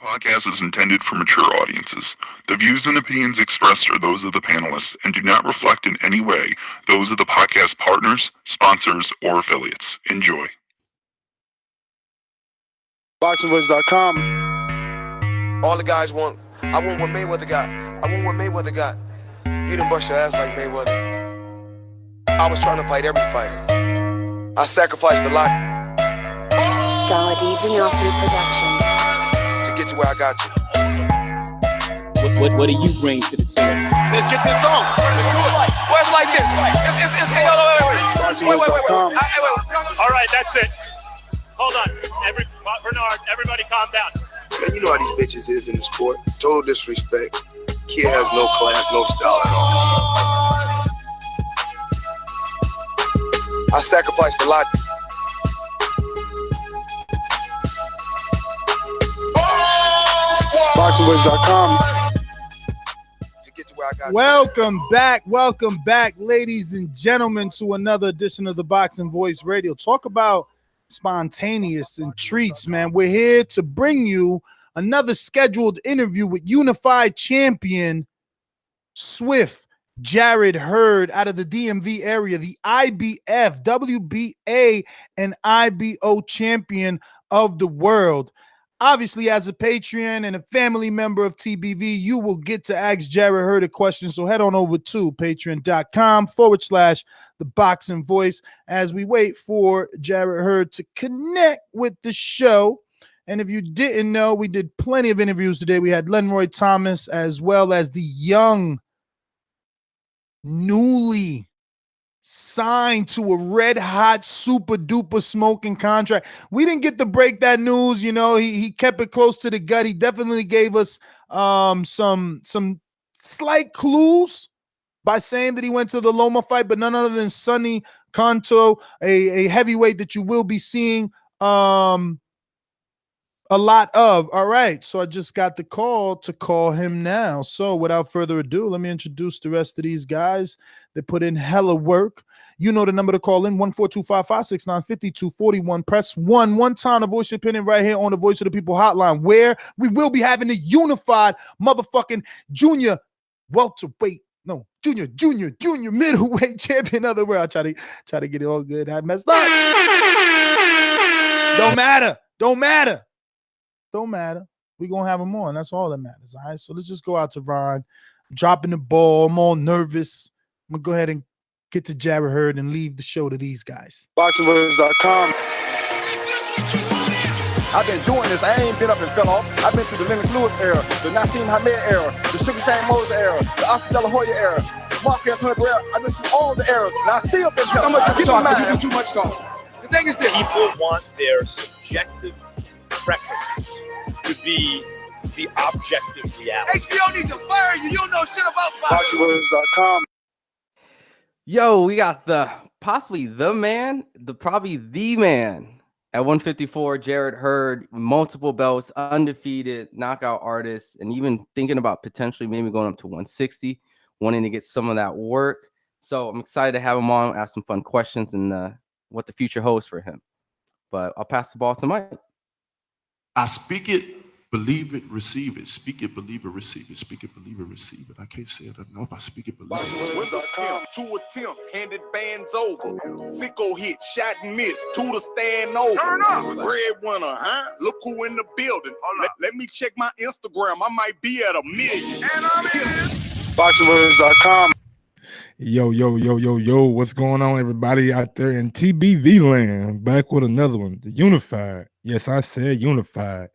Podcast is intended for mature audiences. The views and opinions expressed are those of the panelists and do not reflect in any way those of the podcast partners, sponsors, or affiliates. Enjoy. ThaBoxingvoice.com. All the guys want. I want what Mayweather got. I want what Mayweather got. You done bust your ass like Mayweather. I was trying to fight every fighter. I sacrificed a lot Productions to get to where I got to. What do you bring to the table? Let's get this on. Let's do it. Well, it's like this. Wait. All right, that's it. Hold on. Bernard, everybody calm down. Man, you know how these bitches is in the sport. Total disrespect. Kid has no class, no style at all. I sacrificed a lot. ThaBoxingvoice.com. To get to where I got Welcome back, ladies and gentlemen, to another edition of the Boxing Voice Radio. Talk about spontaneous and treats, man. We're here to bring you another scheduled interview with Unified Champion Swift Jarrett Hurd out of the DMV area, the IBF, WBA, and IBO Champion of the world. Obviously, as a Patreon and a family member of TBV, you will get to ask Jarrett Hurd a question. So head on over to patreon.com/ThaBoxingVoice as we wait for Jarrett Hurd to connect with the show. And if you didn't know, we did plenty of interviews today. We had Lenroy Thomas as well as the young, newly signed to a red hot, super duper smoking contract. We didn't get to break that news. You know, he kept it close to the gut. He definitely gave us some slight clues by saying that he went to the Loma fight, but none other than Sonny Kanto, a heavyweight that you will be seeing a lot of. All right, so I just got the call to call him now. So without further ado, let me introduce the rest of these guys that put in hella work. You know the number to call in, 14255695241. Press 1 time to voice your opinion right here on the Voice of the People hotline, where we will be having the unified motherfucking junior middleweight champion of the world. I try to get it all good. I messed up. Don't matter. We're going to have them on. That's all that matters. All right. So let's just go out to Ron. I'm dropping the ball. I'm all nervous. I'm going to go ahead and get to Jarrett Hurd and leave the show to these guys. ThaBoxingvoice.com. I've been doing this. I ain't been up and fell off. I've been through the Lennox Lewis era, the Nassim Hamed era, the Sugar Shane Moses era, the Oscar De La Hoya era, Marquez Hunter era. I've been through all the eras, and I still been here. You do too much talk. The thing is this. People want their subjective preference to be the objective reality. HBO needs to fire you. You don't know shit about boxing. ThaBoxingvoice.com. Yo, we got probably the man at 154, Jarrett Hurd, multiple belts, undefeated, knockout artist, and even thinking about potentially maybe going up to 160, wanting to get some of that work. So I'm excited to have him on, ask some fun questions, and what the future holds for him. But I'll pass the ball to Mike. I speak it, believe it, receive it. Speak it, believe it, receive it. Speak it, believe it, receive it. I can't say it enough. I speak it, believe it. Windows count, 2 attempts, handed bands over. Sicko hit, shot and miss, 2 to stand over. Turn up. Breadwinner, huh? Look who in the building. Let me check my Instagram. I might be at 1 million. And I'm in. ThaBoxingvoice.com. Yo, what's going on, everybody out there in TBV land? Back with another one, the Unified. Yes, I said Unified.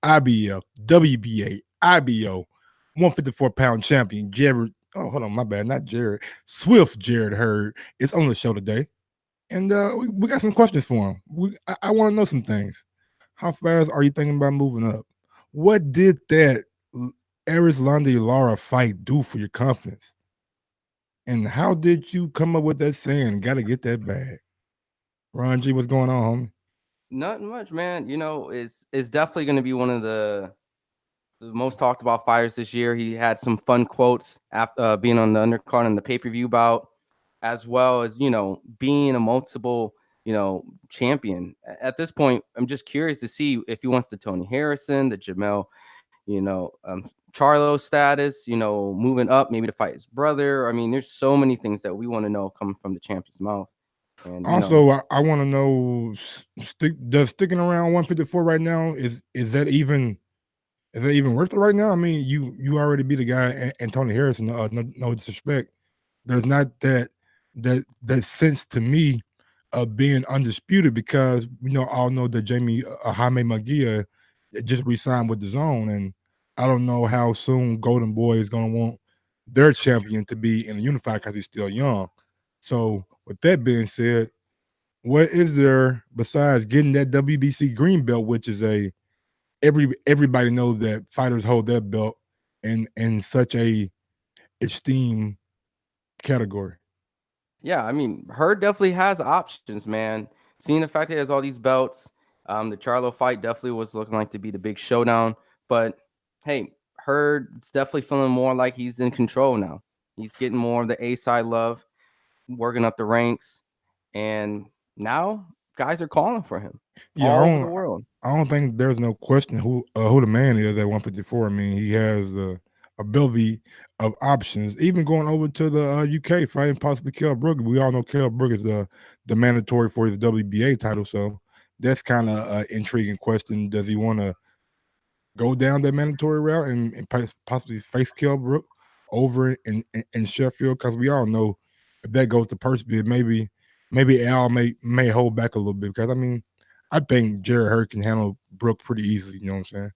IBF, WBA, IBO, 154-pound champion, Jarrett. Oh, hold on, my bad, not Jarrett. Swift Jarrett Hurd is on the show today. And we got some questions for him. I want to know some things. How fast are you thinking about moving up? What did that Erislandy Lara fight do for your confidence? And how did you come up with that saying, got to get that bag? Ron G, what's going on, homie? Nothing much, man. You know, it's definitely going to be one of the most talked about fighters this year. He had some fun quotes after being on the undercard and the pay-per-view bout, as well as, you know, being a multiple, you know, champion. At this point, I'm just curious to see if he wants the Tony Harrison, the Jamel Charlo status, moving up, maybe to fight his brother. I mean, there's so many things that we want to know coming from the champion's mouth. And Also, I want to know, does sticking around 154 right now is that even worth it right now? I mean, you already beat a guy, and Tony Harrison. No disrespect, there's not that sense to me of being undisputed, because all know that Jaime Magia just re-signed with the Zone, and I don't know how soon Golden Boy is going to want their champion to be in a unified because he's still young. So with that being said, what is there besides getting that WBC green belt, which is everybody knows that fighters hold that belt in such a esteemed category? Yeah, I mean, Hurd definitely has options, man. Seeing the fact that he has all these belts, the Charlo fight definitely was looking like to be the big showdown. But hey, Hurd's definitely feeling more like he's in control now. He's getting more of the A side love, working up the ranks, and now guys are calling for him all over the world. I don't think there's no question who the man is at 154. I mean, he has a bevy of options, even going over to the UK fighting possibly Kell Brook. We all know Kell Brook is the mandatory for his WBA title, so that's kind of an intriguing question. Does he want to go down that mandatory route and possibly face Kell Brook over in Sheffield? Because we all know if that goes to purse bid, maybe Al may hold back a little bit, because I mean, I think Jarrett Hurd can handle Brook pretty easily. You know what I'm saying?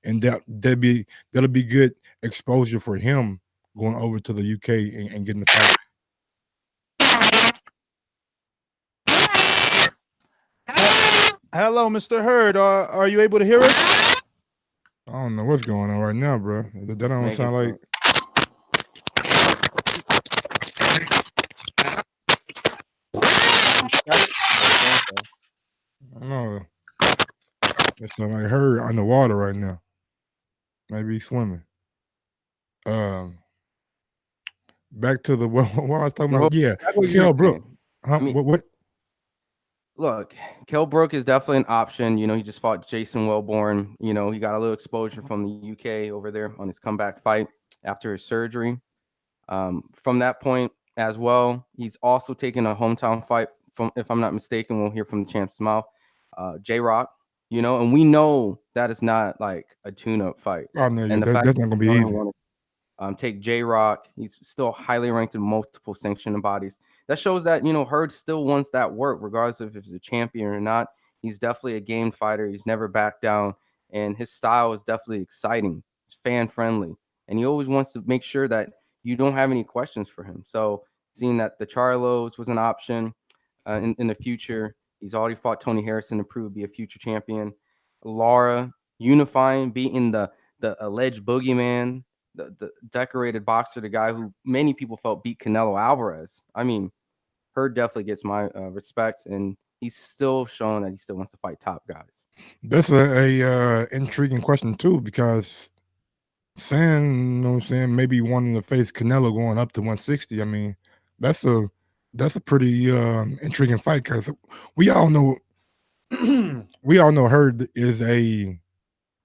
And that'll be good exposure for him going over to the UK and getting the fight. Hello, Mr. Hurd. Are you able to hear us? I don't know what's going on right now, bro. That don't sound like. I don't know. It's not like Hurd underwater right now. Maybe he's swimming. Back to what I was talking about. Yeah, Kell Brook. I mean, what? Look, Kell Brook is definitely an option. He just fought Jason Wellborn. He got a little exposure from the UK over there on his comeback fight after his surgery. From that point as well, he's also taken a hometown fight from, if I'm not mistaken, we'll hear from the champ's mouth, J-Rock, and we know that is not like a tune-up fight. Oh, no, and that's not going to be easy. Take J-Rock. He's still highly ranked in multiple sanctioning bodies. That shows that, Hurd still wants that work, regardless of if he's a champion or not. He's definitely a game fighter. He's never backed down, and his style is definitely exciting. It's fan-friendly, and he always wants to make sure that you don't have any questions for him. So seeing that the Charlos was an option in the future, he's already fought Tony Harrison to prove to be a future champion. Lara unifying, beating the alleged boogeyman, the decorated boxer, the guy who many people felt beat Canelo Alvarez. I mean, Hurd definitely gets my respect, and he's still showing that he still wants to fight top guys. That's a intriguing question too, because saying, maybe wanting to face Canelo going up to 160. I mean, that's a pretty intriguing fight, because we all know Hurd is a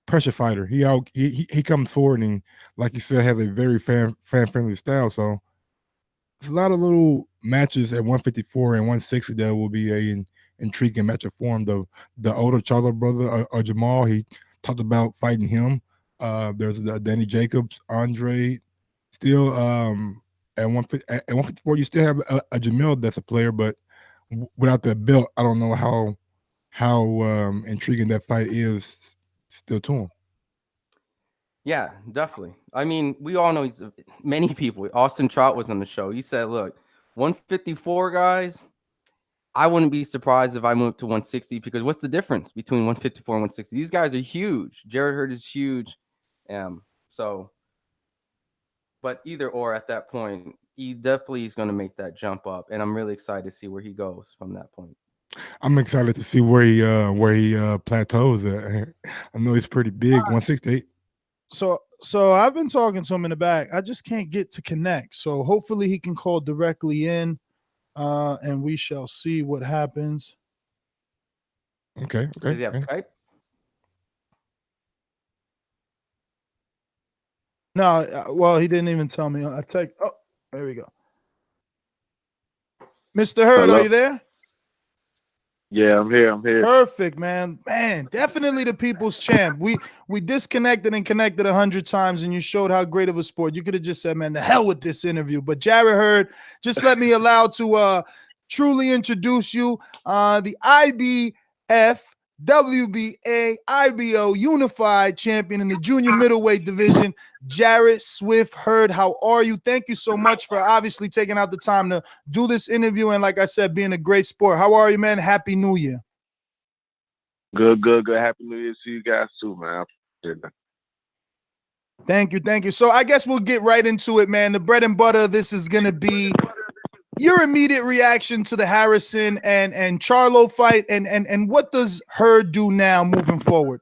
pressure fighter. He comes forward and, like you said, has a very fan friendly style. So there's a lot of little matches at 154 and 160 that will be an intriguing matchup for him. The older Charlo brother, Jamal, he talked about fighting him. There's Danny Jacobs, Andre. Still, at 154, you still have a Jamil that's a player, but without that belt, I don't know how intriguing that fight is still to him. Yeah, definitely. I mean, we all know many people. Austin Trout was on the show. He said, "Look, 154 guys. I wouldn't be surprised if I moved to 160, because what's the difference between 154 and 160? These guys are huge. Jarrett Hurd is huge. So, but either or at that point, he definitely is going to make that jump up, and I'm really excited to see where he goes from that point. I'm excited to see where he plateaus at. I know he's pretty big, 168. So I've been talking to him in the back. I just can't get to connect. So hopefully he can call directly in. And we shall see what happens. Okay. Does he have Skype? No, well, he didn't even tell me. I take. Oh, there we go. Mr. Hurd, Hello? are you there? Yeah, I'm here. I'm here. Perfect, man. Man, definitely the people's champ. We disconnected and connected 100 times, and you showed how great of a sport. You could have just said, man, the hell with this interview. But Jarrett Hurd, just let me allow to truly introduce you. The IBF, WBA, IBO Unified Champion in the junior middleweight division, Jarrett Swift Hurd. How are you? Thank you so much for obviously taking out the time to do this interview. And like I said, being a great sport. How are you, man? Happy New Year. Good. Happy New Year to you guys too, man. Thank you. So I guess we'll get right into it, man. The bread and butter of this is going to be your immediate reaction to the Harrison and Charlo fight, and what does Hurd do now moving forward?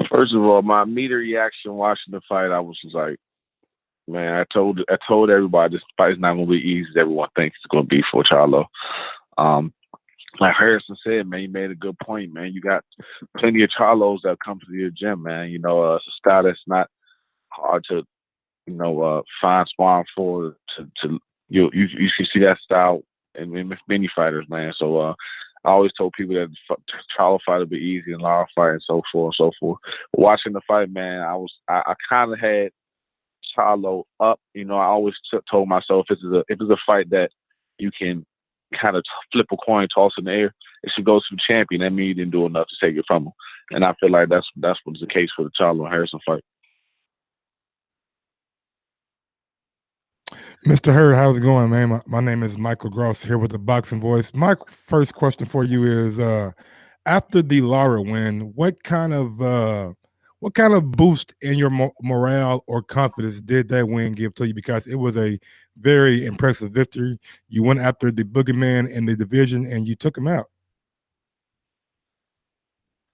First of all, my immediate reaction watching the fight, I was just like, man, I told everybody this fight's not gonna be easy as everyone thinks it's gonna be for Charlo. Like Harrison said, man, you made a good point, man. You got plenty of Charlos that come to your gym, man. You know, it's a style that's not hard to, find sparring for. You can see that style in many fighters, man. So I always told people that Charlo fight would be easy and Lara fight and so forth and so forth. Watching the fight, man, I kind of had Charlo up. You know, I always told myself if it's a fight that you can kind of flip a coin, toss in the air, it should go to the champion. That means you didn't do enough to take it from him. And I feel like that's what's the case for the Charlo and Harrison fight. Mr. Hurd, how's it going, man? My name is Michael Gross here with the Boxing Voice. My first question for you is, after the Lara win, what kind of boost in your morale or confidence did that win give to you? Because it was a very impressive victory. You went after the boogeyman in the division and you took him out.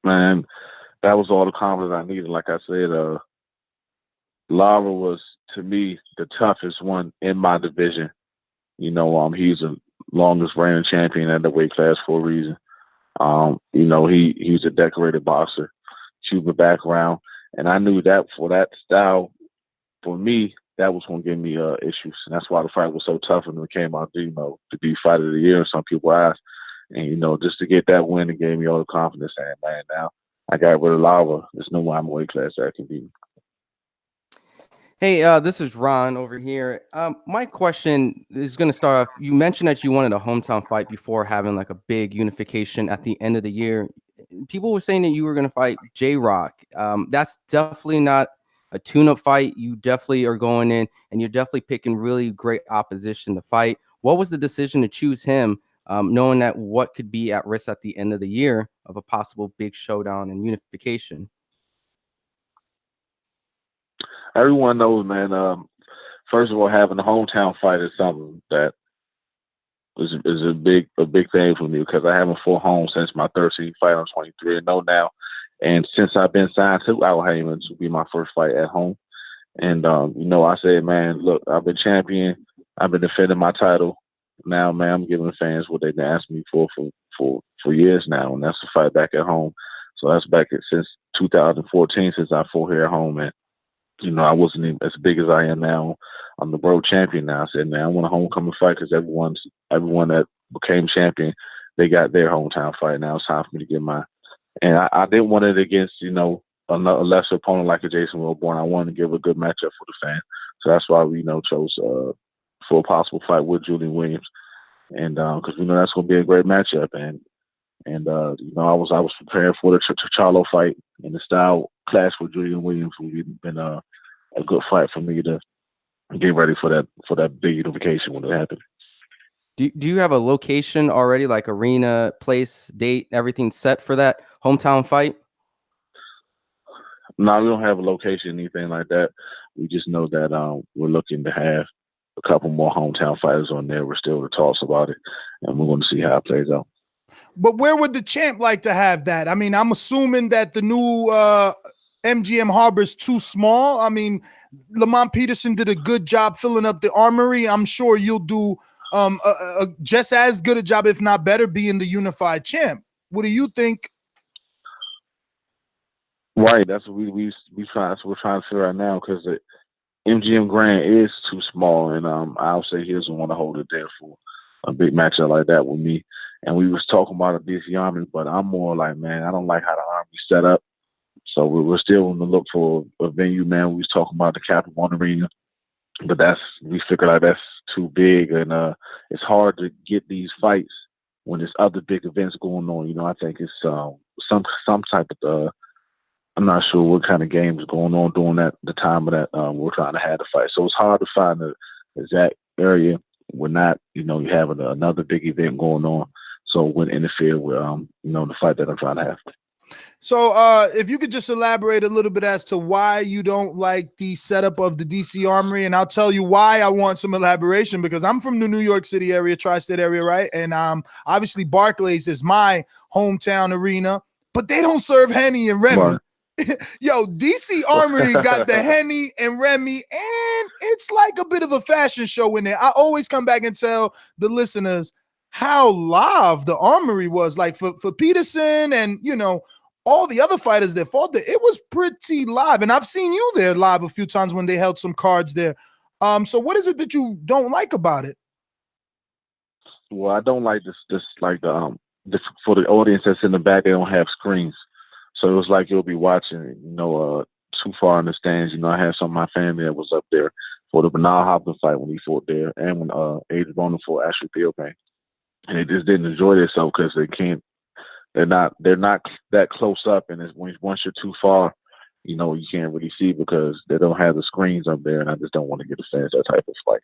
Man, that was all the confidence I needed. Like I said, Lara was, to me, the toughest one in my division. You know, he's the longest reigning champion at the weight class for a reason. He's a decorated boxer, Cuban background, and I knew that for that style, for me, that was going to give me issues, and that's why the fight was so tough and it came out to be fight of the year in some people's eyes. And just to get that win, it gave me all the confidence. And man, now I got rid of Lara. There's no one weight class that can beat me. Hey, this is Ron over here. My question is going to start off. You mentioned that you wanted a hometown fight before having like a big unification at the end of the year. People were saying that you were going to fight J-Rock. That's definitely not a tune-up fight. You definitely are going in and you're definitely picking really great opposition to fight. What was the decision to choose him, knowing that what could be at risk at the end of the year of a possible big showdown and unification? Everyone knows, man. First of all, having a hometown fight is something that is a big thing for me because I haven't fought home since my 13th fight. I'm 23-0 now, and since I've been signed to Al Heyman to be my first fight at home. And I said, man, look, I've been champion. I've been defending my title. Now, man, I'm giving the fans what they've been asking me for years now, and that's to fight back at home. So that's since 2014 since I fought here at home, and I wasn't even as big as I am now. I'm the world champion now. I said, man, I want a homecoming fight because everyone that became champion, they got their hometown fight. Now it's time for me to get mine. And I didn't want it against, a lesser opponent like a Jason Wilborn. I wanted to give a good matchup for the fan. So that's why we, chose for a possible fight with Julian Williams. And because we know that's going to be a great matchup. And I was preparing for the Charlo fight, and the style clash with Julian Williams would have been a good fight for me to get ready for that big unification when it happened. Do you have a location already, like arena, place, date, everything set for that hometown fight? No, we don't have a location, anything like that. We just know that we're looking to have a couple more hometown fighters on there. We're still in talks about it, and we're going to see how it plays out. But where would the champ like to have that? I mean, I'm assuming that the new MGM Harbor is too small. I mean, Lamont Peterson did a good job filling up the armory. I'm sure you'll do just as good a job, if not better, being the unified champ. What do you think? Right. That's what we're trying to figure out now because the MGM Grand is too small, and I'll say he doesn't want to hold it there for a big matchup like that with me. And we was talking about a DC Army, but I'm more like, man, I don't like how the Army's set up. So we're still on the look for a venue, man. We was talking about the Capital One Arena, but we figured out that's too big, and it's hard to get these fights when there's other big events going on. You know, I think it's some type of I'm not sure what kind of game is going on during the time of that we're trying to have the fight. So it's hard to find the exact area where not, you have another big event going on. So it wouldn't interfere with, the fight that I'm trying to have. So if you could just elaborate a little bit as to why you don't like the setup of the DC Armory, and I'll tell you why I want some elaboration, because I'm from the New York City area, tri-state area, right? And obviously Barclays is my hometown arena, but they don't serve Henny and Remy. Right. Yo, DC Armory got the Henny and Remy, and it's like a bit of a fashion show in there. I always come back and tell the listeners how live the Armory was. Like for Peterson and, all the other fighters that fought there, it was pretty live. And I've seen you there live a few times when they held some cards there. So what is it that you don't like about it? Well, I don't like this like for the audience that's in the back, they don't have screens. So it was like you'll be watching, too far in the stands. I had some of my family that was up there for the Bernal Hopkins fight when he fought there, and when Adrian Broner fought Ashley Theophane. And they just didn't enjoy themselves because they're not that close up, and once you're too far, you can't really see because they don't have the screens up there, and I just don't want to get the fans that type of fight.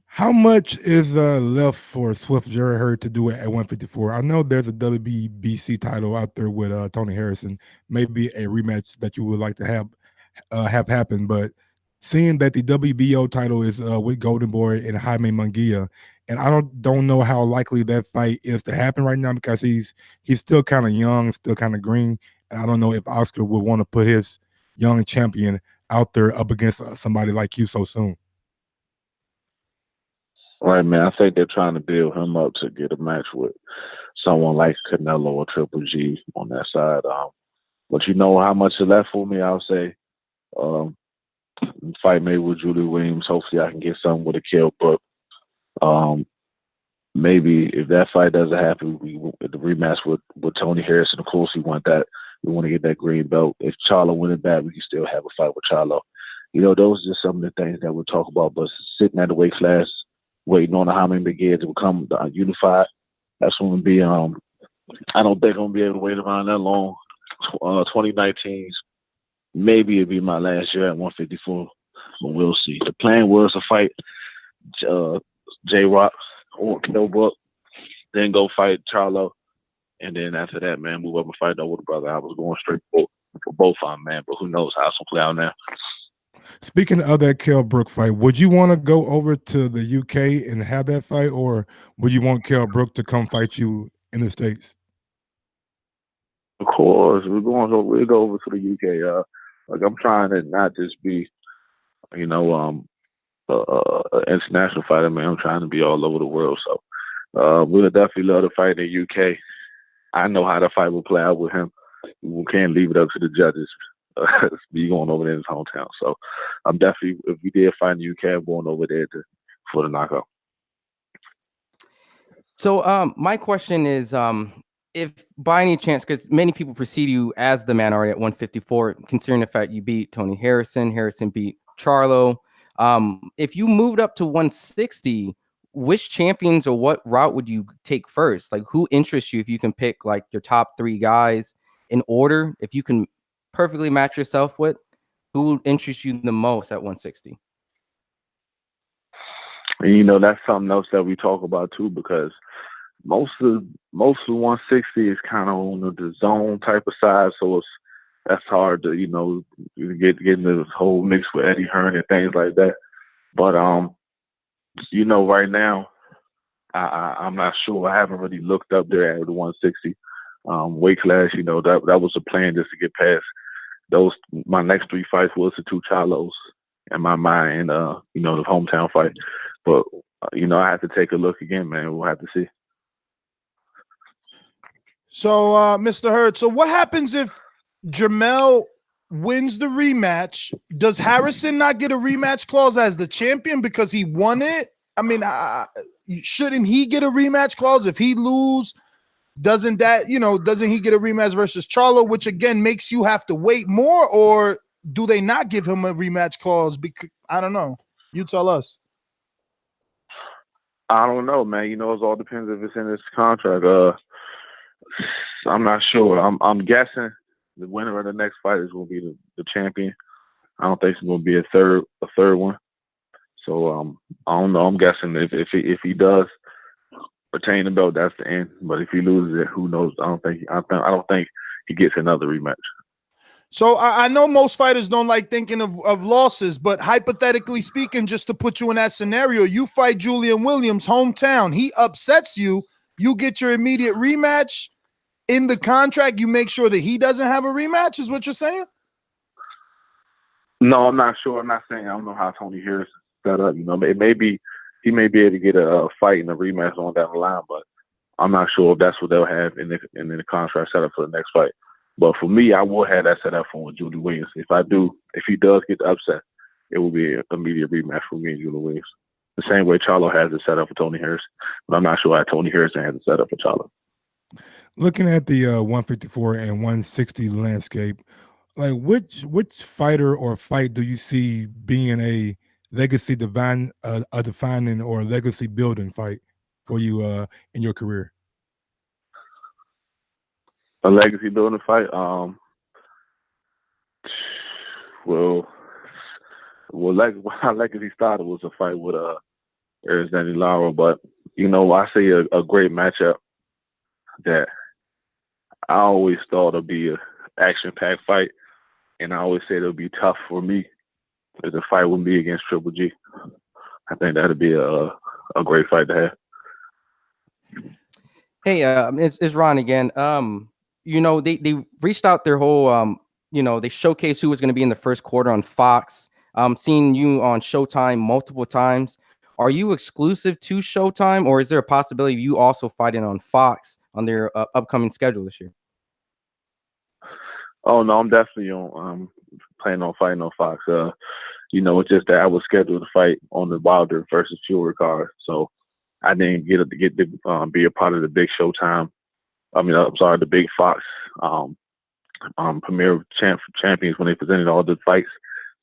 How much is left for Swift Jarrett Hurd to do it at 154? I know there's a WBC title out there with Tony Harrison, maybe a rematch that you would like to have happen, but seeing that the WBO title is with Golden Boy and Jaime Munguia, and I don't know how likely that fight is to happen right now because he's still kind of young, still kind of green, and I don't know if Oscar would want to put his young champion out there up against somebody like you so soon. Right, man. I think they're trying to build him up to get a match with someone like Canelo or Triple G on that side. But you know how much is left for me? I'll say fight maybe with Julie Williams. Hopefully I can get something with a Kell Brook. Maybe if that fight doesn't happen, the rematch with Tony Harrison. Of course, we want that. We want to get that green belt. If Charlo win it back, we can still have a fight with Charlo. Those are just some of the things that we'll talk about. But sitting at the weight class, waiting on the Jaime Munguia to become unified, that's going to be. I don't think I'm going to be able to wait around that long. 2019, maybe it'll be my last year at 154, but we'll see. The plan was to fight J-Rock or Kell Brook, then go fight Charlo, and then after that, man, move up and fight the older brother. I was going straight for both of them, man, but who knows how it's going to play out now. Speaking of that Kell Brook fight, would you want to go over to the UK and have that fight, or would you want Kell Brook to come fight you in the States? Of course, we'll go over to the UK. Like I'm trying to not just be, an international fighter, man. I'm trying to be all over the world. So we'll definitely love to fight in the UK. I know how the fight will play out with him. We can't leave it up to the judges. Be going over there in his hometown. So I'm definitely, if we did fight in the UK, I'm going over there for the knockout. So my question is, if by any chance, because many people perceive you as the man already at 154, considering the fact you beat Tony Harrison beat Charlo. If you moved up to 160, which champions or what route would you take first? Like, who interests you if you can pick like your top 3 guys in order? If you can perfectly match yourself with, who interests you the most at 160? And that's something else that we talk about too, because most of 160 is kind of on the zone type of side, so that's hard to get in the whole mix with Eddie Hearn and things like that. But right now I'm not sure. I haven't really looked up there at the 160 weight class. That was the plan, just to get past those. My next 3 fights was the 2 Charlos in my mind, and the hometown fight. But I have to take a look again, man. We'll have to see. So, Mr. Hurd, so what happens if Jermell wins the rematch? Does Harrison not get a rematch clause as the champion because he won it? I mean, shouldn't he get a rematch clause if he lose? Doesn't he get a rematch versus Charlo, which again makes you have to wait more, or do they not give him a rematch clause? Because I don't know. You tell us. I don't know, man. It all depends if it's in his contract. I'm not sure. I'm guessing the winner of the next fight is going to be the champion. I don't think it's going to be a third one. So I don't know. I'm guessing if he does retain the belt, that's the end. But if he loses it, who knows? I don't think he gets another rematch. So I know most fighters don't like thinking of losses, but hypothetically speaking, just to put you in that scenario, you fight Julian Williams, hometown. He upsets you. You get your immediate rematch. In the contract, you make sure that he doesn't have a rematch, is what you're saying? No, I'm not sure. I'm not saying I don't know how Tony Harris is set up. It may be he may be able to get a fight and a rematch on down the line, but I'm not sure if that's what they'll have in the contract set up for the next fight. But for me, I will have that set up for Julian Williams. If he does get the upset, it will be an immediate rematch for me and Julian Williams. The same way Charlo has it set up for Tony Harris, but I'm not sure how Tony Harrison has it set up for Charlo. Looking at the 154 and 160 landscape, like which fighter or fight do you see being a legacy defining or legacy building fight for you in your career? A legacy building fight? Well, how legacy started was a fight with Erislandy Lara, but I see a great matchup that I always thought would be an action-packed fight, and I always said it would be tough for me as a fight with me against Triple G. I think that'd be a great fight to have. Hey, it's Ron again. They reached out their whole, they showcased who was going to be in the first quarter on Fox. Seeing you on Showtime multiple times. Are you exclusive to Showtime, or is there a possibility of you also fighting on Fox on their upcoming schedule this year? Oh no, I'm definitely planning on fighting on Fox. It's just that I was scheduled to fight on the Wilder versus Fury card, so I didn't get to be a part of the big Showtime. The big Fox Premier Champions when they presented all the fights.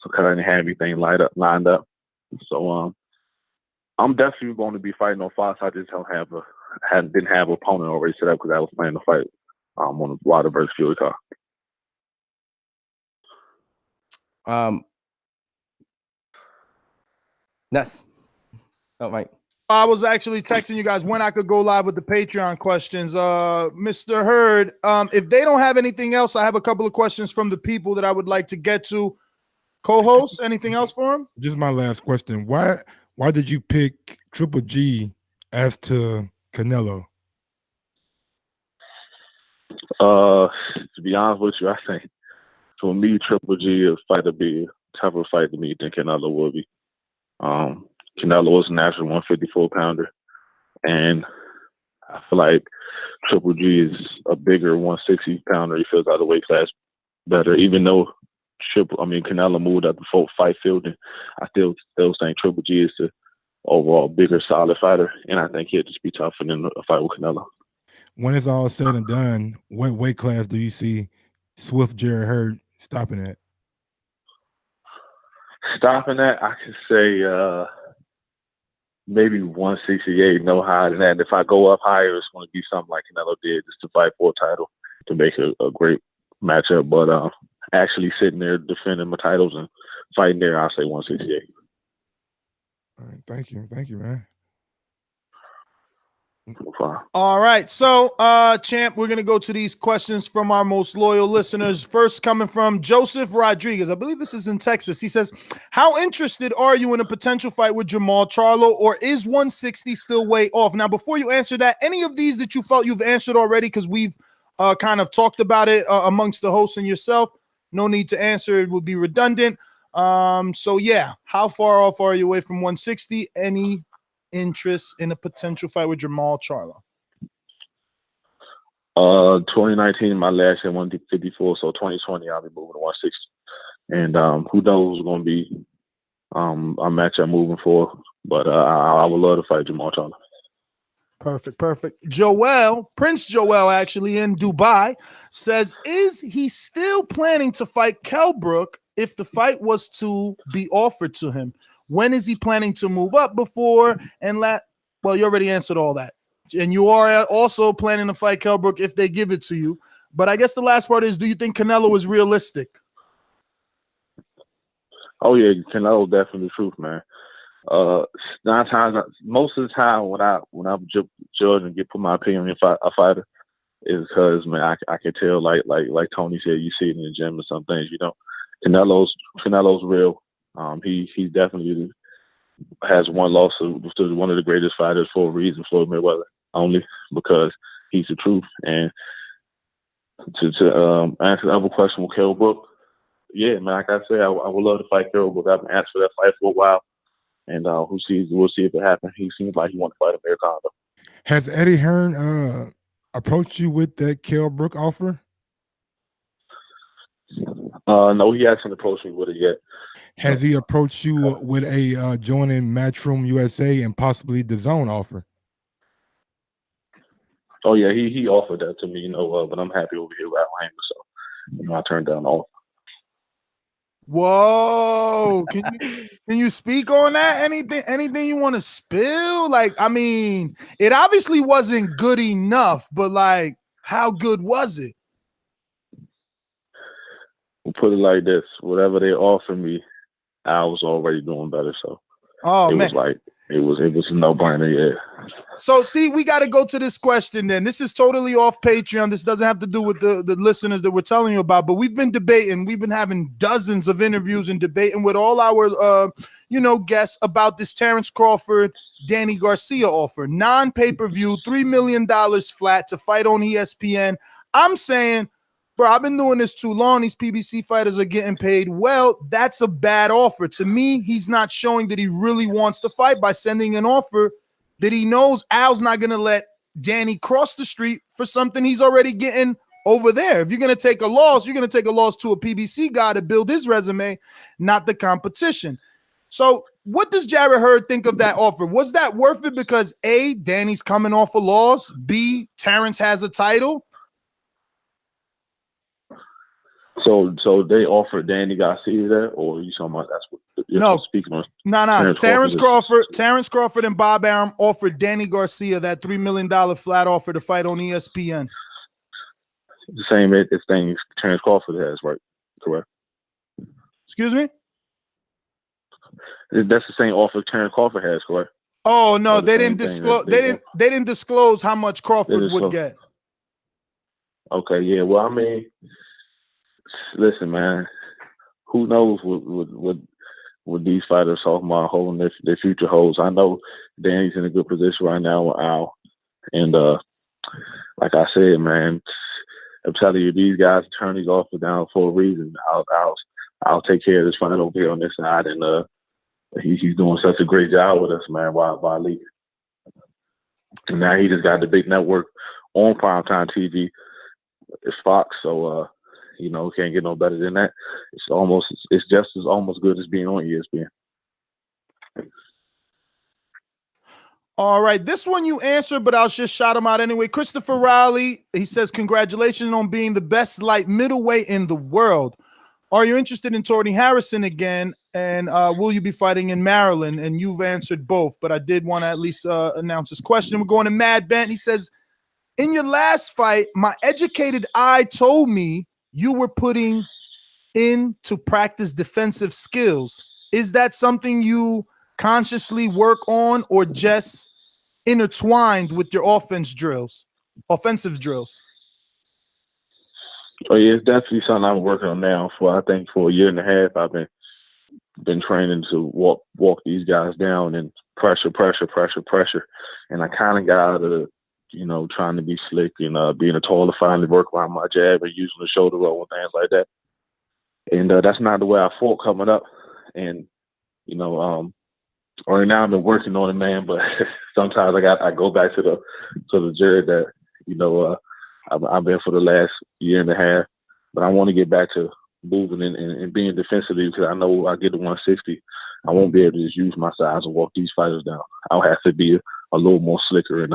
So because I didn't have anything lined up. So I'm definitely going to be fighting on Fox. I just didn't have an opponent already set up because I was planning to fight on the Wilder versus Fury card. Yes. Oh, Mike. I was actually texting you guys when I could go live with the Patreon questions. Mr. Hurd, if they don't have anything else, I have a couple of questions from the people that I would like to get to. Co-hosts, anything else for him? Just my last question. Why did you pick Triple G as to Canelo? To be honest with you, I think for me, Triple G is fight to be a tougher fight to me than Canelo would be. Canelo was a natural 154 pounder, and I feel like Triple G is a bigger 160 pounder. He feels out of the weight class better, even though Canelo moved up the fight field, and I still think Triple G is the overall bigger, solid fighter, and I think he'll just be tougher than a fight with Canelo. When it's all said and done, what weight class do you see Swift Jarrett Hurd stopping at? Stopping at, I could say maybe 168, no higher than that. And if I go up higher, it's going to be something like Canelo did, just to fight for a title to make a great matchup. But actually sitting there defending my titles and fighting there, I'll say 168. All right, thank you, man. All right, so champ, we're gonna go to these questions from our most loyal listeners. First, coming from Joseph Rodriguez, I believe this is in Texas. He says, how interested are you in a potential fight with Jermall Charlo, or is 160 still way off? Now, before you answer that, any of these that you felt you've answered already, because we've kind of talked about it amongst the hosts and yourself, no need to answer, it would be redundant. So yeah, how far off are you away from 160? Any interest in a potential fight with Jermall Charlo? 2019, my last year, 154. So 2020, I'll be moving to 160. And who knows what's going to be a match I'm moving for. But I would love to fight Jamal Charlo. Perfect. Prince Joel, actually in Dubai, says, is he still planning to fight Kell Brook if the fight was to be offered to him? When is he planning to move up before and well, you already answered all that. And you are also planning to fight Kell Brook if they give it to you. But I guess the last part is, do you think Canelo is realistic? Oh, yeah, Canelo definitely the truth, man. Most of the time when I'm judging and put my opinion on a fighter is because, man, I can tell, like Tony said, you see it in the gym and some things, Canelo's real. He definitely has one loss to one of the greatest fighters for a reason, Floyd Mayweather, only because he's the truth. And to answer the other question with Kell Brook, yeah, man, like I said, I would love to fight Kell Brook. I've been asked for that fight for a while. And we'll see if it happens. He seems like he wants to fight Amir Khan. Has Eddie Hearn approached you with that Kell Brook offer? No, he hasn't approached me with it yet. Has he approached you with a joining Matchroom USA and possibly the DAZN offer? Oh yeah, he offered that to me, but I'm happy over here where I am, so I turned down the offer. Whoa, can you speak on that? Anything you want to spill? Like, I mean, it obviously wasn't good enough, but like, how good was it? We'll put it like this: whatever they offered me, I was already doing better. So was like it was a no-brainer, yeah. So see, we got to go to this question then. This is totally off Patreon. This doesn't have to do with the listeners that we're telling you about, but we've been debating. We've been having dozens of interviews and debating with all our guests about this Terence Crawford, Danny Garcia offer. Non-pay-per-view, $3 million flat to fight on ESPN. I'm saying, bro, I've been doing this too long. These PBC fighters are getting paid well. That's a bad offer. To me, he's not showing that he really wants to fight by sending an offer that he knows Al's not going to let Danny cross the street for something he's already getting over there. If you're going to take a loss, you're going to take a loss to a PBC guy to build his resume, not the competition. So what does Jarrett Hurd think of that offer? Was that worth it because A, Danny's coming off a loss, B, Terence has a title? So they offered Danny Garcia that, or are you talking about that's what you're speaking on? No. Terence Crawford and Bob Arum offered Danny Garcia that $3 million flat offer to fight on ESPN. The same thing Terence Crawford has, right? Correct. Excuse me? That's the same offer Terence Crawford has, correct? Oh no, they didn't disclose. They didn't disclose how much Crawford would get. Okay, yeah. Well, I mean, listen, man. Who knows what these fighters talking about holding their future holds? I know Danny's in a good position right now with Al, and like I said, man, I'm telling you, these guys turn these offers down for a reason. I'll take care of this fight over here on this side, and he's doing such a great job with us, man. While leaving, and now he just got the big network on primetime TV. It's Fox, so can't get no better than that. It's just as almost good as being on ESPN. All right, this one you answered, but I'll just shout him out anyway. Christopher Riley, he says, congratulations on being the best light middleweight in the world. Are you interested in Tony Harrison again? And will you be fighting in Maryland? And you've answered both, but I did want to at least announce this question. We're going to Mad Bent. He says, in your last fight, my educated eye told me you were putting in to practice defensive skills. Is that something you consciously work on or just intertwined with your offensive drills? Oh yeah, it's definitely something I'm working on now. I think for a year and a half, I've been training to walk these guys down and pressure. And I kind of got out of trying to be slick and being a taller, finally work around my jab and using the shoulder roll and things like that. And that's not the way I fought coming up. And right now I've been working on it, man. But sometimes I go back to the Jared that I've been for the last year and a half, but I want to get back to moving and being defensively because I know I get to 160, I won't be able to just use my size and walk these fighters down. I'll have to be a little more slicker and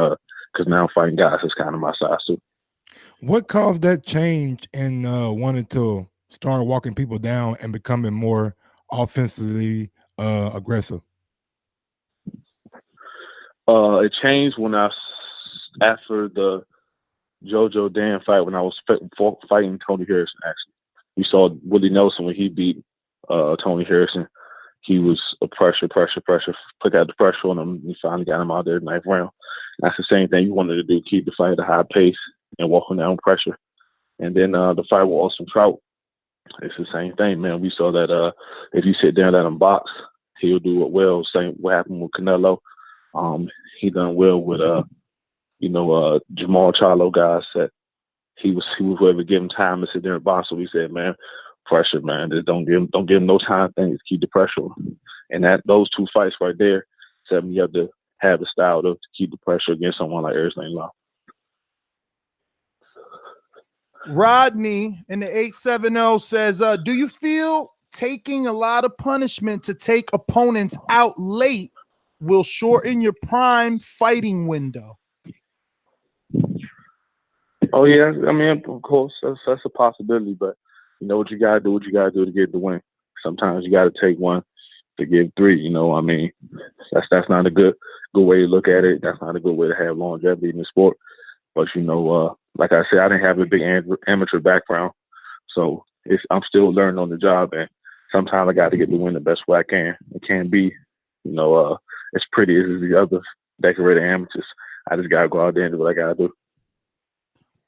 because now I'm fighting guys that's kind of my size too. What caused that change in wanting to start walking people down and becoming more offensively aggressive? It changed when after the JoJo Dan fight when I was fighting Tony Harrison. Actually, we saw Willie Nelson when he beat Tony Harrison. He was a pressure, put out the pressure on him. We finally got him out there in the 9th round. That's the same thing you wanted to do, keep the fight at a high pace and walking down pressure. And then the fight with Austin Trout, it's the same thing, man. We saw that if you sit down, let him box, he'll do it well. Same what happened with Canelo. He done well with Jamal Charlo guys that he was able to give him time to sit there and box. So we said, man, pressure, man. Just don't give him no time things. Keep the pressure on. And those 2 fights right there set me up to have the style to keep the pressure against someone like Erislandy Lara. Rodney in the 870 says, do you feel taking a lot of punishment to take opponents out late will shorten your prime fighting window? Oh, yeah. I mean, of course, that's a possibility, but you know what you got to do to get the win. Sometimes you got to take one to give 3, I mean, that's not a good way to look at it. That's not a good way to have longevity in the sport. But, like I said, I didn't have a big amateur background, so I'm still learning on the job, and sometimes I got to get the win the best way I can. It can't be, as pretty as the other decorated amateurs. I just got to go out there and do what I got to do.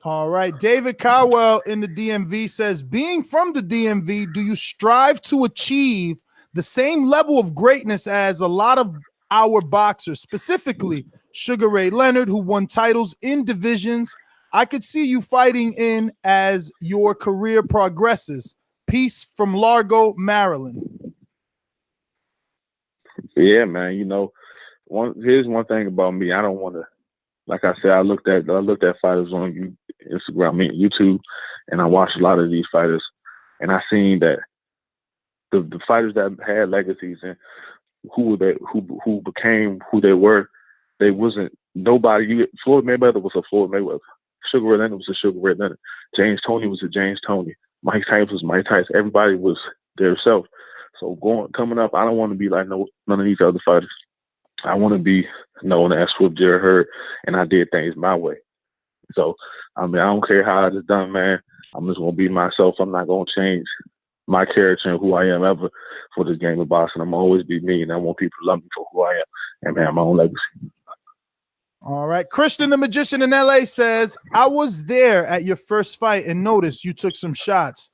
All right. David Cowell in the DMV says, being from the DMV, do you strive to achieve the same level of greatness as a lot of our boxers, specifically Sugar Ray Leonard, who won titles in divisions I could see you fighting in as your career progresses? Peace from Largo, Maryland. Yeah, man. Here's one thing about me. I don't want to, like I said, I looked at fighters on Instagram, YouTube, and I watched a lot of these fighters, and I seen that the fighters that had legacies and who became who they were, they wasn't nobody. Floyd Mayweather was a Floyd Mayweather. Sugar Ray Leonard was a Sugar Ray Leonard. James Toney was a James Toney. Mike Tyson was Mike Tyson. Everybody was their self. So coming up, I don't want to be like none of these other fighters. I want to be known as Swift Jarrett Hurd, and I did things my way. So, I don't care how it's done, man. I'm just going to be myself. I'm not going to change my character and who I am ever for this game of boxing. I'm going to always be me, and I want people to love me for who I am and have my own legacy. All right. Christian the Magician in LA says, I was there at your first fight and noticed you took some shots.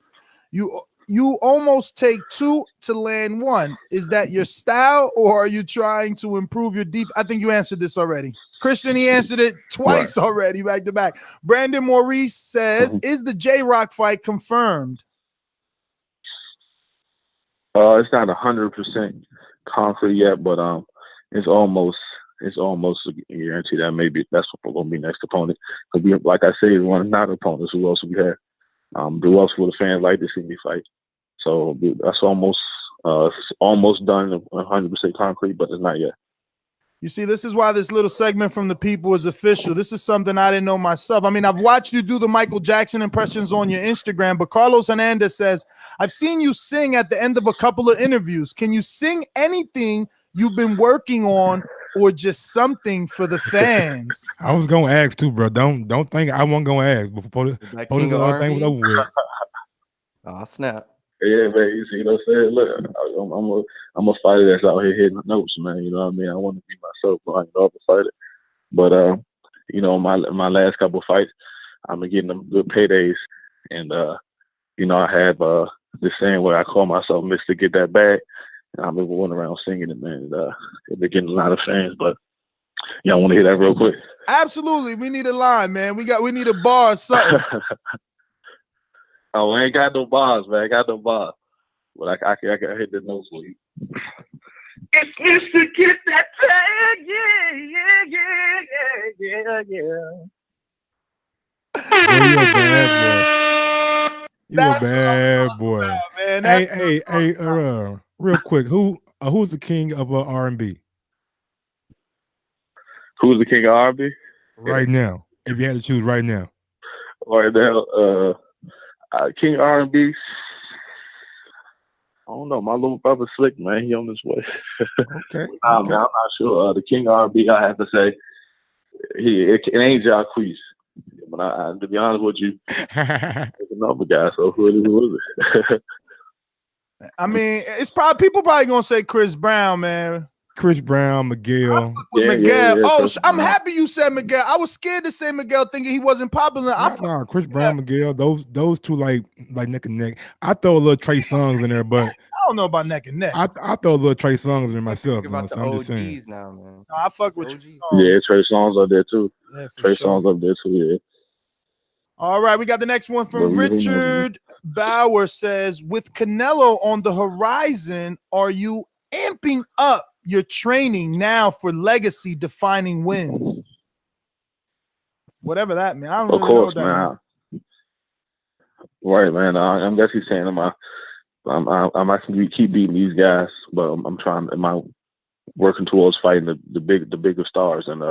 You almost take 2 to land 1. Is that your style, or are you trying to improve your defense? I think you answered this already. Christian, he answered it twice already, back to back. Brandon Maurice says, is the J-Rock fight confirmed? It's not 100% concrete yet, but it's almost a guarantee that maybe that's what going to be next opponent. Because like I said, one not opponents. Who else we have? Who else will the fans like to see me fight? So that's almost done, 100% concrete, but it's not yet. You see, this is why this little segment from the people is official. This is something I didn't know myself. I mean, I've watched you do the Michael Jackson impressions on your Instagram, but Carlos Hernandez says, I've seen you sing at the end of a couple of interviews. Can you sing anything you've been working on, or just something for the fans? I was gonna ask too, bro. Don't think I wasn't gonna ask before this other thing was over with. Oh, snap. Yeah, man. You see what I'm saying? Look, I'm a fighter that's out here hitting notes, man. You know what I mean? I want to be myself, but I know I'm a fighter. But my last couple of fights, I've been getting them good paydays, and I have this saying where I call myself Mr. Get That Bag. And I've been going around singing it, man. They've been getting a lot of fans, but y'all want to hear that real quick? Absolutely. We need a line, man. We need a bar or something. Oh, I ain't got no bars, man. I got no bars. But I can hit the notes for you. It's Mr. Get That Bag, yeah. There a bad boy. You a That's what I'm bad talking boy. about, man. Hey, That's what I'm hey, talking about. real quick, who's the king of R&B Who's the king of R&B? right now? If you had to choose right now, Right now, king of R&B. I don't know. My little brother Slick, man, he on his way. okay. Nah, man, I'm not sure. The king of R&B, I have to say, it ain't Jacquees. But to be honest with you, it's another guy. So who is it? I mean, it's probably people probably gonna say Chris Brown, man. Chris Brown, Miguel. With Miguel. Oh, I'm Brown. happy you said Miguel. I was scared to say Miguel, thinking he wasn't popular. No, Chris Brown, Miguel. Those two like neck and neck. I throw a little Trey Songz in there, but I don't know about neck and neck. I throw a little Trey Songz in there myself. About the so I'm just saying. OGs now, man. No, I fuck with Trey Songz. Yeah, Trey Songz up there too. Yeah, for Trey sure. Songz up there too. Yeah. All right, we got the next one from Richard Bauer. Says, with Canelo on the horizon, are you amping up your training now for legacy defining wins? Whatever that means. I don't really know what that means. Right, man. I guess he's saying I'm actually keep beating these guys, but I'm working towards fighting the bigger stars, and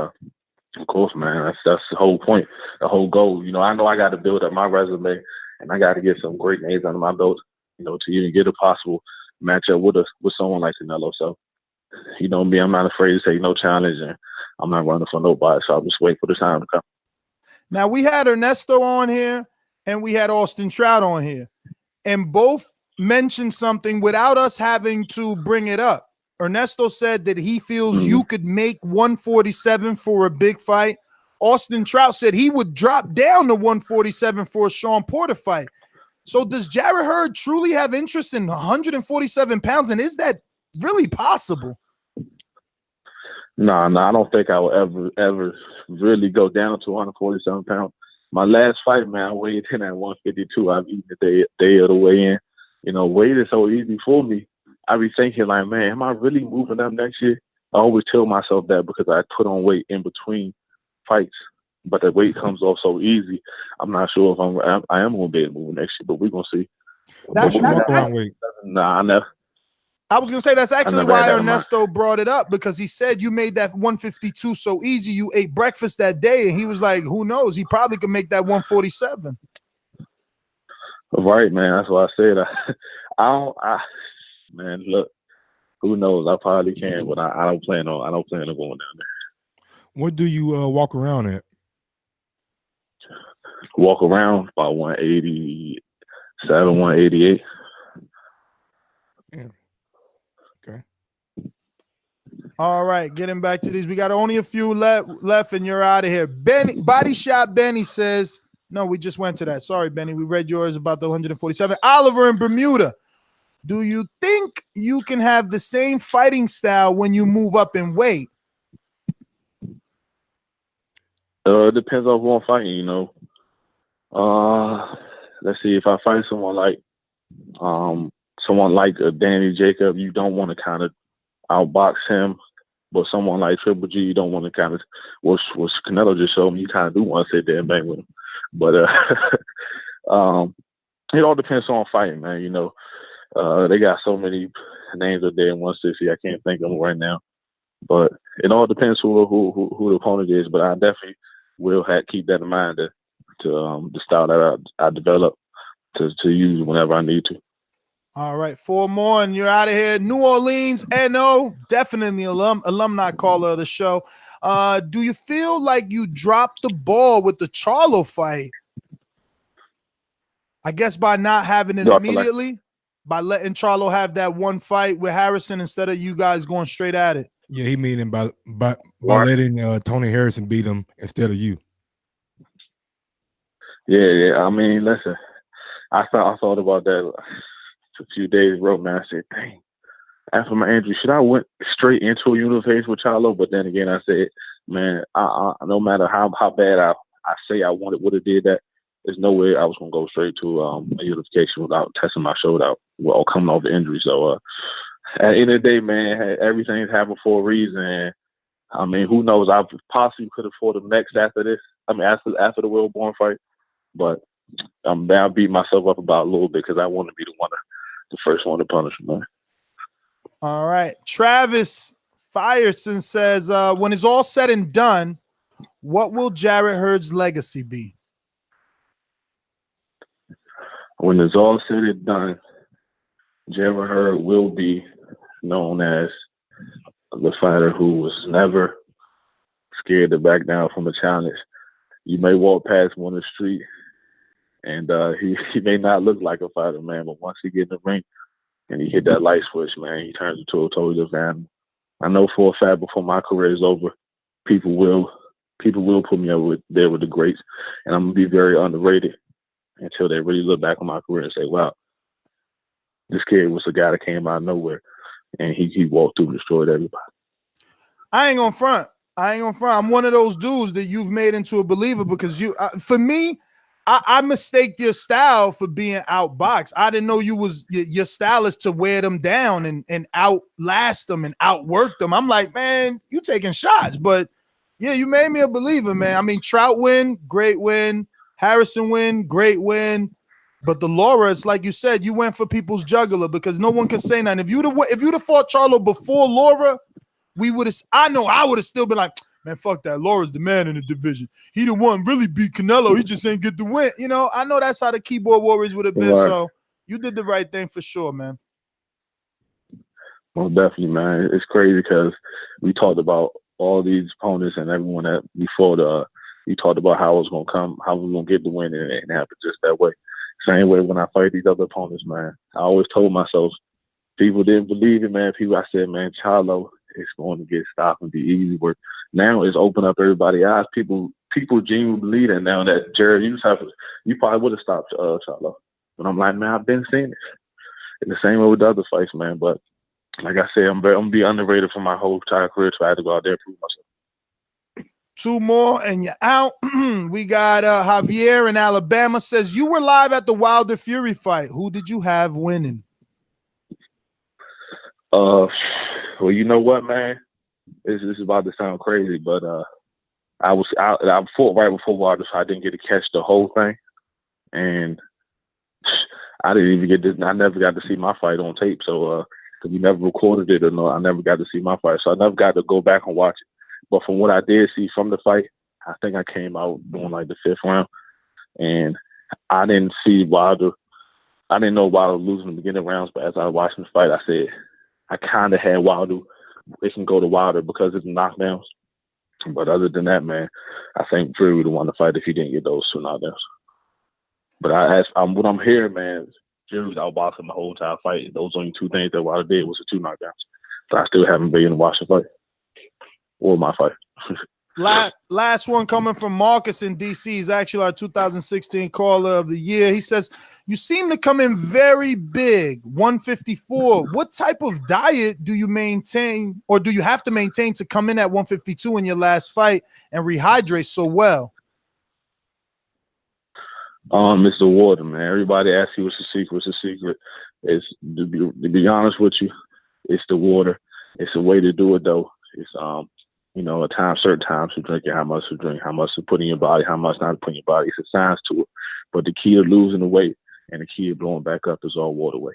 of course, man, that's the whole point, the whole goal. You know I got to build up my resume, and I got to get some great names under my belt, to even get a possible matchup with someone like Canelo. So, me, I'm not afraid to say no challenge, and I'm not running for nobody. So I'll just wait for the time to come. Now, we had Ernesto on here, and we had Austin Trout on here, and both mentioned something without us having to bring it up. Ernesto said that he feels you could make 147 for a big fight. Austin Trout said he would drop down to 147 for a Sean Porter fight. So does Jarrett Hurd truly have interest in 147 pounds? And is that really possible? No, I don't think I will ever really go down to 147 pounds. My last fight, man, I weighed in at 152. I've eaten the day of the weigh-in. Weight is so easy for me. I be thinking like, man, am I really moving up next year? I always tell myself that because I put on weight in between fights, but the weight comes off so easy. I'm not sure if I am going to be able to move next year, but we're going to see. What's your walk-around weight? Nah, I never. I was going to say that's actually why Ernesto brought it up, because he said you made that 152 so easy. You ate breakfast that day, and he was like, who knows? He probably could make that 147. Right, man. That's what I said. Man, look, who knows? I probably can, but I don't plan on going down there. What do you walk around at? Walk around about 187, 188. Yeah. Okay. All right, getting back to these. We got only a few left, and you're out of here. Benny, Body Shop Benny says, no, we just went to that. Sorry, Benny. We read yours about the 147. Oliver in Bermuda. Do you think you can have the same fighting style when you move up in weight? It depends on who I'm fighting, Let's see. If I fight someone like Danny Jacob, you don't want to kind of outbox him. But someone like Triple G, you don't want to kind of, what Canelo just showed me, you kind of do want to sit there and bang with him. But it all depends on fighting, man. They got so many names up there in 160. I can't think of them right now. But it all depends who the opponent is. But I definitely will keep that in mind to the style that I develop to use whenever I need to. All right, 4 more, and you're out of here. New Orleans, NO, definitely alumni caller of the show. Do you feel like you dropped the ball with the Charlo fight? I guess by not having it immediately, by letting Charlo have that one fight with Harrison instead of you guys going straight at it. Yeah, he meaning by letting Tony Harrison beat him instead of you. Yeah. I mean, listen, I thought about that a few days ago, man. I said, dang, after my injury, should I went straight into a unification with Charlo? But then again, I said, man, I no matter how bad I say I would have did that, there's no way I was going to go straight to a unification without testing my shoulder out or coming off the injury. So at the end of the day, man, everything's happened for a reason. And, I mean, who knows? I possibly could have fought him next after this. I mean, after the Will Bourne fight. But I'll beat myself up about a little bit because I want to be the first one to punish him, man. All right. Travis Firestone says, when it's all said and done, what will Jarrett Hurd's legacy be? When it's all said and done, Jarrett Hurd will be known as the fighter who was never scared to back down from a challenge. You may walk past him on the street, and he may not look like a fighter, man, but once he get in the ring and he hit that light switch, man, he turns into a totally different animal. I know for a fact before my career is over, people will put me up there with the greats, and I'm gonna be very underrated until they really look back on my career and say, wow, this kid was a guy that came out of nowhere, and he walked through and destroyed everybody. I ain't gonna front. I'm one of those dudes that you've made into a believer because for me, I mistake your style for being outboxed. I didn't know your style is to wear them down and outlast them and outwork them. I'm like, man, you taking shots, but yeah, you made me a believer, man. I mean, Trout win, great win. Harrison win, great win. But the Lara, it's like you said, you went for people's jugular because no one can say nothing. If you'd have fought Charlo before Lara, I would have still been like, man, fuck that. Lara's the man in the division. He the one really beat Canelo. He just ain't get the win. You know, I know that's how the keyboard warriors would have been. Right. So you did the right thing for sure, man. Well, definitely, man. It's crazy because we talked about all these opponents and everyone that before we talked about how it was gonna come, how we was gonna get the win, and it happened just that way. Same way when I fight these other opponents, man. I always told myself, people didn't believe it, man. I said, man, Charlo is going to get stopped and be easy work. Now it's opened up everybody's eyes. People genuinely believe that now that Jared, you probably would have stopped Charlo. But I'm like, man, I've been seeing it. And the same way with the other fights, man. But like I said, I'm gonna be underrated for my whole entire career, so I had to go out there and prove myself. Two more and you're out. We got Javier in Alabama says, you were live at the Wilder Fury fight. Who did you have winning? Well, you know what, man? This is about to sound crazy, but I fought right before Wilder, so I didn't get to catch the whole thing, and I didn't even get this. I never got to see my fight on tape, so we never recorded it or no. I never got to see my fight, so I never got to go back and watch it. But from what I did see from the fight, I think I came out doing like the 5th round, and I didn't see Wilder. I didn't know Wilder losing the beginning rounds, but as I was watching the fight, I said I kind of had Wilder. It can go to Wilder because of the knockdowns. But other than that, man, I think Fury would have won the fight if he didn't get those 2 knockdowns. But what I'm hearing, man, Fury was outboxing the whole entire fight. Those only 2 things that Wilder did was the 2 knockdowns. So I still haven't been able to watch the fight or my fight. Last one coming from Marcus in DC. He's actually our 2016 caller of the year. He says, you seem to come in very big, 154. What type of diet do you maintain or do you have to maintain to come in at 152 in your last fight and rehydrate so well? It's the water, man. Everybody asks you what's the secret. What's the secret? It's to be honest with you, it's the water. It's a way to do it though. It's certain times to drink it, how much to drink, how much to put in your body, how much not to put in your body. It's a science to it. But the key to losing the weight and the key to blowing back up is all water weight.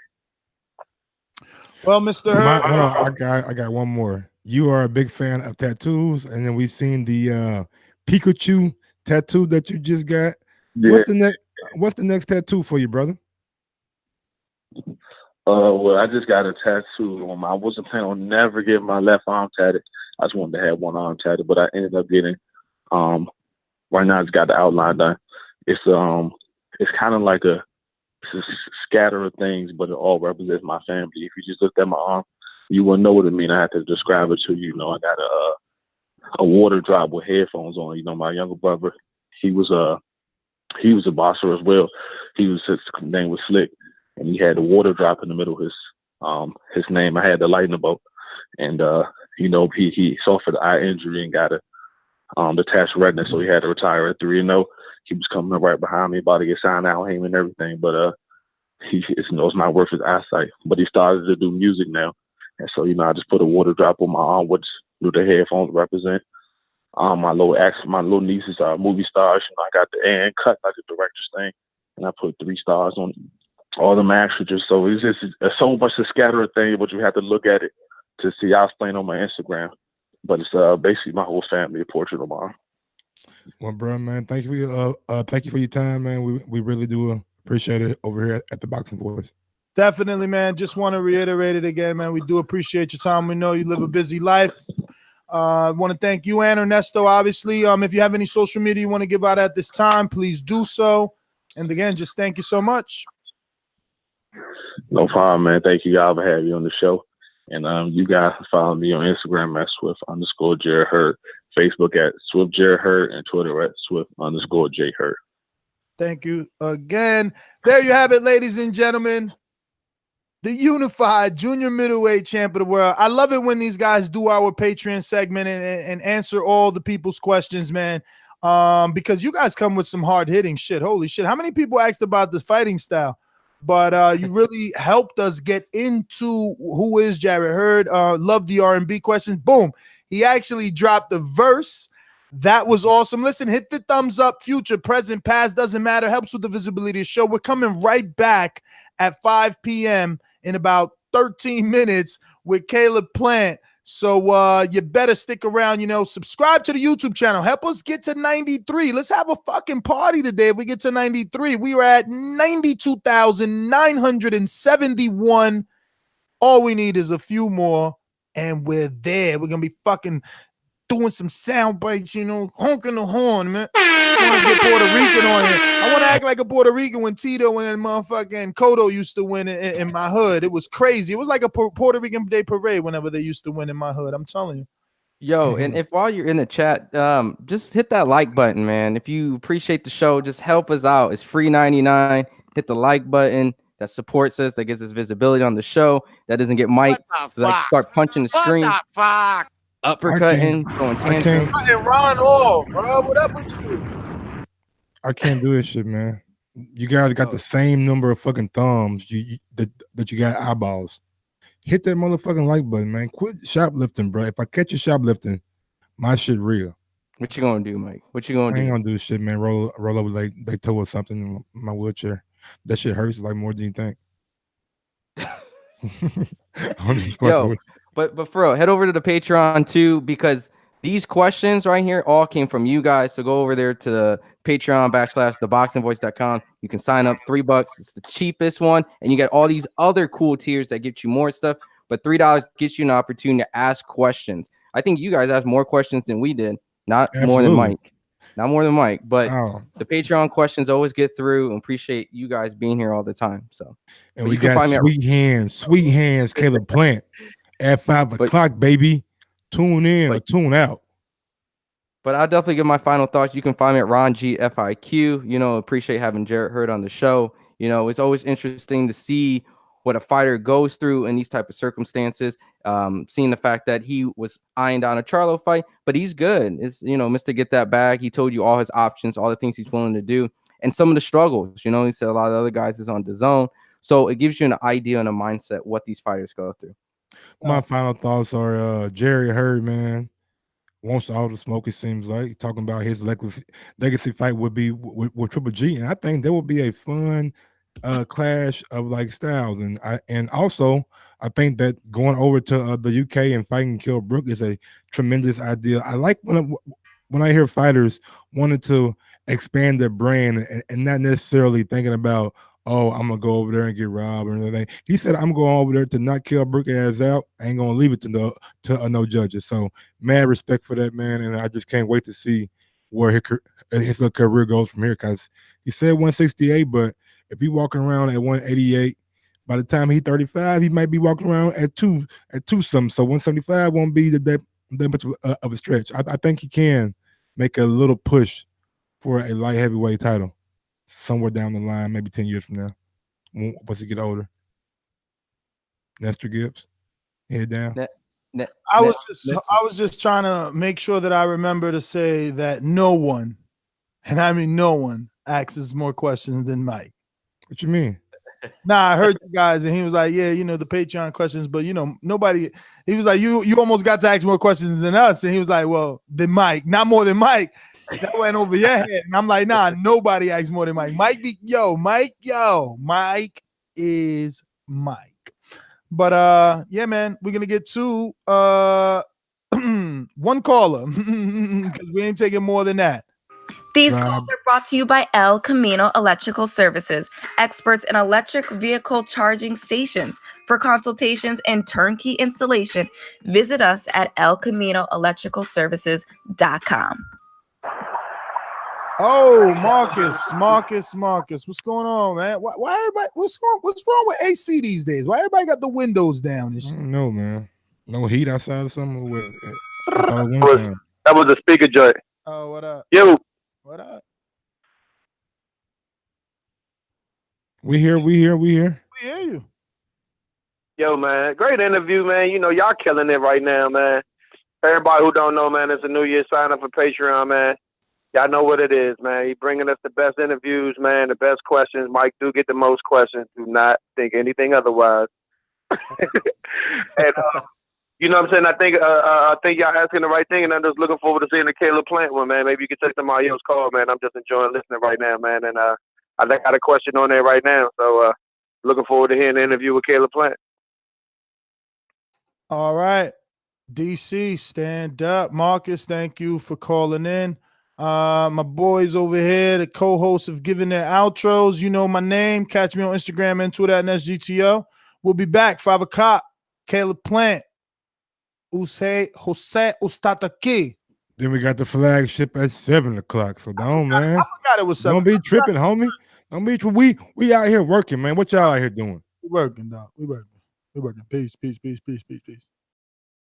Well, Mr. Hurd, I got one more. You are a big fan of tattoos, and then we seen the Pikachu tattoo that you just got. Yeah. What's the next tattoo for you, brother? Well, I just got a tattoo on I wasn't planning on never getting my left arm tatted. I just wanted to have one arm tatted, but I ended up getting right now I just got the outline done. It's kind of like a scatter of things, but it all represents my family. If you just looked at my arm, you wouldn't know what it means. I have to describe it to you. You know, I got a water drop with headphones on. You know, my younger brother, he was a boxer as well. His name was Slick, and he had a water drop in the middle of his name. I had the lightning bolt, and he suffered an eye injury and got a detached retina, so he had to retire at 3-0. He was coming up right behind me, about to get signed out him and everything, but it's not worth his eyesight. But he started to do music now, and so I just put a water drop on my arm, which do the headphones represent. My little nieces are movie stars. You know, I got the and cut like the director's thing, and I put 3 stars on all them extras. So it's just so much to scatter a thing, but you have to look at it to see. I'll explain on my Instagram, but it's basically my whole family, a portrait of mine. Well, bro, man, thank you for your time, man. We really do appreciate it over here at the Boxing Voice. Definitely, man. Just want to reiterate it again, man. We do appreciate your time. We know you live a busy life. I want to thank you and Ernesto, obviously. If you have any social media you want to give out at this time, please do so. And again, just thank you so much. No problem, man. Thank you, y'all, for having me on the show. And you guys can follow me on Instagram at Swift_Jarrett Hurd, Facebook at Swift Jarrett Hurd, and Twitter at Swift_J Hurd. Thank you again. There you have it, ladies and gentlemen. The unified junior middleweight champ of the world. I love it when these guys do our Patreon segment and answer all the people's questions, man. Because you guys come with some hard hitting shit. Holy shit. How many people asked about this fighting style? But you really helped us get into who is Jarrett Hurd. Love the R&B questions. Boom. He actually dropped the verse. That was awesome. Listen, hit the thumbs up. Future, present, past, doesn't matter. Helps with the visibility of the show. We're coming right back at 5 p.m. in about 13 minutes with Caleb Plant. So you better stick around, subscribe to the YouTube channel. Help us get to 93. Let's have a fucking party today if we get to 93. We are at 92,971. All we need is a few more, and we're there. We're going to be fucking doing some sound bites, honking the horn, man. I want to get Puerto Rican on here. I want to act like a Puerto Rican when Tito and motherfucking Cotto used to win in my hood. It was crazy. It was like a Puerto Rican Day Parade whenever they used to win in my hood. I'm telling you. Yo, and if while you're in the chat, just hit that like button, man. If you appreciate the show, just help us out. It's free 99. Hit the like button. That supports us. That gives us visibility on the show. That doesn't get Mike to like start punching the screen. What the fuck? Uppercutting, throwing tantrums. And Ron off, bro. What up with you? I can't do this shit, man. You guys got the same number of fucking thumbs that you got eyeballs. Hit that motherfucking like button, man. Quit shoplifting, bro. If I catch you shoplifting, my shit real. What you gonna do, Mike? What you gonna do? I ain't gonna do shit, man. Roll over like they toe or something in my wheelchair. That shit hurts like more than you think. Yo, but for real, head over to the Patreon too, because these questions right here all came from you guys. So go over there to the Patreon /TheBoxingVoice.com. You can sign up $3. It's the cheapest one, and you get all these other cool tiers that get you more stuff. But $3 gets you an opportunity to ask questions. I think you guys asked more questions than we did, not more than Mike. Not more than Mike, but the Patreon questions always get through, and appreciate you guys being here all the time. So, and we got sweet hands, Caleb Plant at 5 o'clock, baby. Tune in or tune out. But I'll definitely give my final thoughts. You can find me at Ron G FIQ. Appreciate having Jarrett Hurd on the show. It's always interesting to see what a fighter goes through in these type of circumstances. Seeing the fact that he was eyeing down a Charlo fight, but he's good. It's Mr. Get That Bag. He told you all his options, all the things he's willing to do, and some of the struggles. He said a lot of the other guys is on DAZN. So it gives you an idea and a mindset what these fighters go through. My final thoughts are Jarrett Hurd, man, wants all the smoke. It seems like talking about his legacy fight would be with Triple G, and I think there will be a fun clash of like styles, and also I think that going over to the UK and fighting Kell Brook is a tremendous idea. I like when I hear fighters wanting to expand their brand and not necessarily thinking about, oh, I'm gonna go over there and get robbed or anything. He said, I'm going over there to knock Kell Brook ass out. I ain't gonna leave it to no judges. So mad respect for that, man, and I just can't wait to see where his career goes from here, because he said 168, but if he walking around at 188, by the time he's 35, he might be walking around at two something. So 175 won't be that much of a stretch. I think he can make a little push for a light heavyweight title somewhere down the line, maybe 10 years from now, once he get older. Nestor Gibbs, head down. I was just trying to make sure that I remember to say that no one, and I mean no one, asks more questions than Mike. What you mean? Nah, I heard you guys, and he was like, yeah, the Patreon questions, but nobody. He was like, you almost got to ask more questions than us, and he was like, well, than Mike, not more than Mike. That went over your head, and I'm like, nah, nobody asks more than Mike. Mike is Mike. But yeah, man, we're gonna get to one caller because we ain't taking more than that. These calls are brought to you by El Camino Electrical Services, experts in electric vehicle charging stations. For consultations and turnkey installation, visit us at elcaminoelectricalservices.com. Oh, Marcus, what's going on, man? Why everybody? What's wrong with AC these days? Why everybody got the windows down and shit? I don't know, man. No heat outside or something. Or what? I thought one time. That was a speaker joint. Oh, what up? Yo. What up? We hear you. We hear you. Yo, man. Great interview, man. Y'all killing it right now, man. Everybody who don't know, man, it's a New Year sign up for Patreon, man. Y'all know what it is, man. He bringing us the best interviews, man, the best questions. Mike do get the most questions. Do not think anything otherwise. And you know what I'm saying? I think y'all asking the right thing, and I'm just looking forward to seeing the Caleb Plant one, man. Maybe you can take somebody else's call, man. I'm just enjoying listening right now, man. And I got a question on there right now, so looking forward to hearing the interview with Caleb Plant. All right, DC, stand up. Marcus, thank you for calling in. My boys over here, the co-hosts have given their outros. You know my name. Catch me on Instagram and Twitter at NSGTO. We'll be back 5 o'clock. Caleb Plant. Jose Ostataki. Then we got the flagship at 7 o'clock. So don't, man. I forgot it was 7. Don't be tripping, homie. Don't be we out here working, man. What y'all out here doing? We working, dog. We working. Peace.